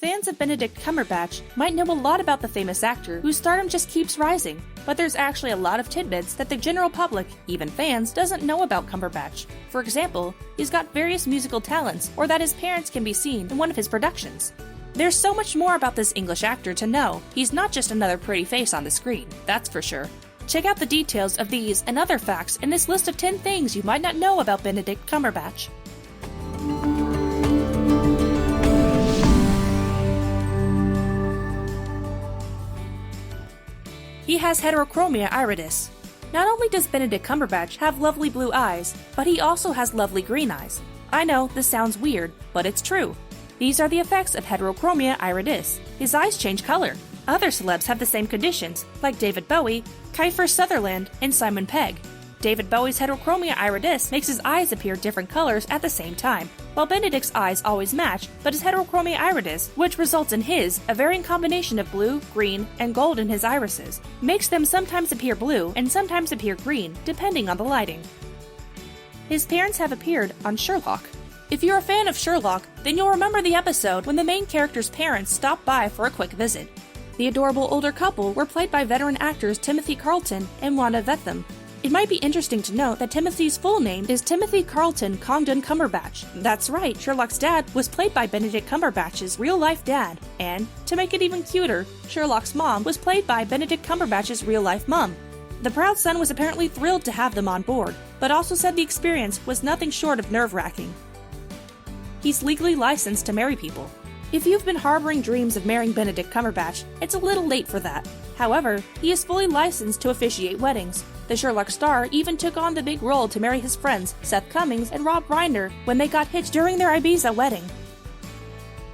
Fans of Benedict Cumberbatch might know a lot about the famous actor whose stardom just keeps rising, but there's actually a lot of tidbits that the general public, even fans, doesn't know about Cumberbatch. For example, he's got various musical talents, or that his parents can be seen in one of his productions. There's so much more about this English actor to know. He's not just another pretty face on the screen, that's for sure. Check out the details of these and other facts in this list of 10 things you might not know about Benedict Cumberbatch. He has heterochromia iridis. Not only does Benedict Cumberbatch have lovely blue eyes, but he also has lovely green eyes. I know, this sounds weird, but it's true. These are the effects of heterochromia iridis. His eyes change color. Other celebs have the same conditions, like David Bowie, Kiefer Sutherland, and Simon Pegg. David Bowie's heterochromia iridis makes his eyes appear different colors at the same time, while Benedict's eyes always match, but his heterochromia iridis, which results in a varying combination of blue, green, and gold in his irises, makes them sometimes appear blue and sometimes appear green, depending on the lighting. His parents have appeared on Sherlock. If you're a fan of Sherlock, then you'll remember the episode when the main character's parents stopped by for a quick visit. The adorable older couple were played by veteran actors Timothy Carlton and Wanda Vetham. It might be interesting to note that Timothy's full name is Timothy Carlton Congdon Cumberbatch. That's right, Sherlock's dad was played by Benedict Cumberbatch's real-life dad, and, to make it even cuter, Sherlock's mom was played by Benedict Cumberbatch's real-life mom. The proud son was apparently thrilled to have them on board, but also said the experience was nothing short of nerve-wracking. He's legally licensed to marry people. If you've been harboring dreams of marrying Benedict Cumberbatch, it's a little late for that. However, he is fully licensed to officiate weddings. The Sherlock star even took on the big role to marry his friends Seth Cummings and Rob Reiner when they got hitched during their Ibiza wedding.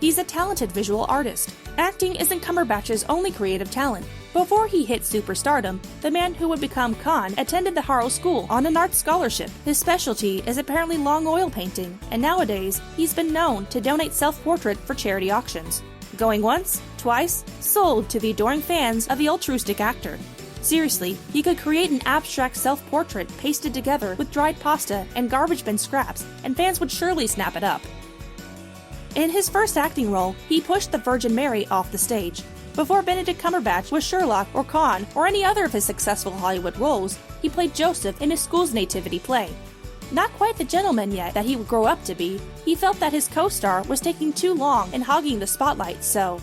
He's a talented visual artist. Acting isn't Cumberbatch's only creative talent. Before he hit superstardom, the man who would become Khan attended the Harrow School on an art scholarship. His specialty is apparently long oil painting, and nowadays, he's been known to donate self-portrait for charity auctions. Going once, twice, sold to the adoring fans of the altruistic actor. Seriously, he could create an abstract self-portrait pasted together with dried pasta and garbage bin scraps, and fans would surely snap it up. In his first acting role, he pushed the Virgin Mary off the stage. Before Benedict Cumberbatch was Sherlock or Khan or any other of his successful Hollywood roles, he played Joseph in his school's nativity play. Not quite the gentleman yet that he would grow up to be, he felt that his co-star was taking too long and hogging the spotlight, so,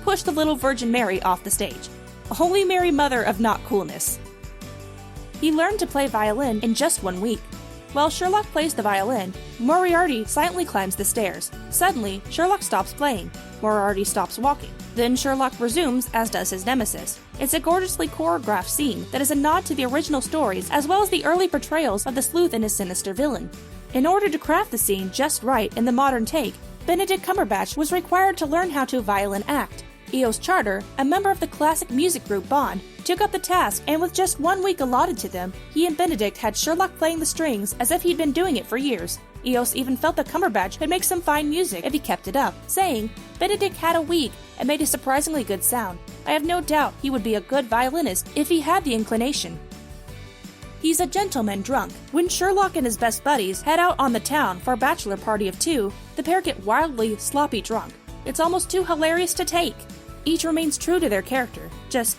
pushed the little Virgin Mary off the stage. A Holy Mary Mother of not coolness. He learned to play violin in just 1 week. While Sherlock plays the violin, Moriarty silently climbs the stairs. Suddenly, Sherlock stops playing. Moriarty stops walking. Then Sherlock resumes, as does his nemesis. It's a gorgeously choreographed scene that is a nod to the original stories as well as the early portrayals of the sleuth and his sinister villain. In order to craft the scene just right in the modern take, Benedict Cumberbatch was required to learn how to violin act. Eos Charter, a member of the classic music group Bond, took up the task, and with just 1 week allotted to them, he and Benedict had Sherlock playing the strings as if he'd been doing it for years. Eos even felt that Cumberbatch could make some fine music if he kept it up, saying, "Benedict had a week and made a surprisingly good sound. I have no doubt he would be a good violinist if he had the inclination." He's a gentleman drunk. When Sherlock and his best buddies head out on the town for a bachelor party of 2, the pair get wildly sloppy drunk. It's almost too hilarious to take. Each remains true to their character, just,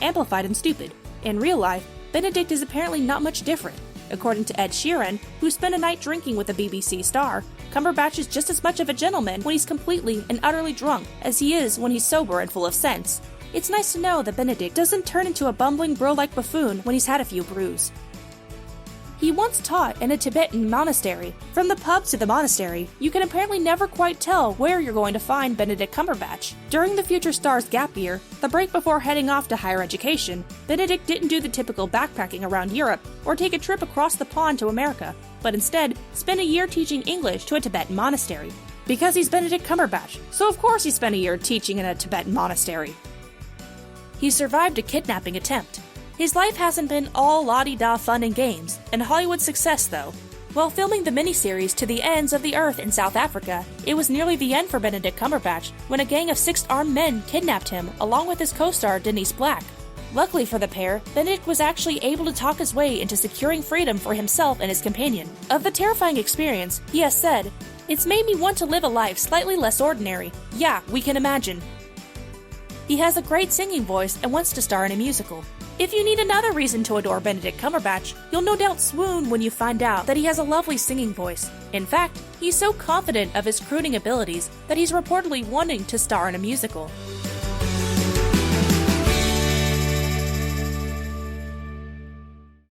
amplified and stupid. In real life, Benedict is apparently not much different. According to Ed Sheeran, who spent a night drinking with a BBC star, Cumberbatch is just as much of a gentleman when he's completely and utterly drunk as he is when he's sober and full of sense. It's nice to know that Benedict doesn't turn into a bumbling bro-like buffoon when he's had a few brews. He once taught in a Tibetan monastery. From the pub to the monastery, you can apparently never quite tell where you're going to find Benedict Cumberbatch. During the future star's gap year, the break before heading off to higher education, Benedict didn't do the typical backpacking around Europe or take a trip across the pond to America, but instead spent a year teaching English to a Tibetan monastery. Because he's Benedict Cumberbatch, so of course he spent a year teaching in a Tibetan monastery. He survived a kidnapping attempt. His life hasn't been all la-di-da fun and games, and Hollywood success though. While filming the miniseries To the Ends of the Earth in South Africa, it was nearly the end for Benedict Cumberbatch when a gang of 6 armed men kidnapped him along with his co-star Denise Black. Luckily for the pair, Benedict was actually able to talk his way into securing freedom for himself and his companion. Of the terrifying experience, he has said, It's made me want to live a life slightly less ordinary. Yeah, we can imagine. He has a great singing voice and wants to star in a musical. If you need another reason to adore Benedict Cumberbatch, you'll no doubt swoon when you find out that he has a lovely singing voice. In fact, he's so confident of his crooning abilities that he's reportedly wanting to star in a musical.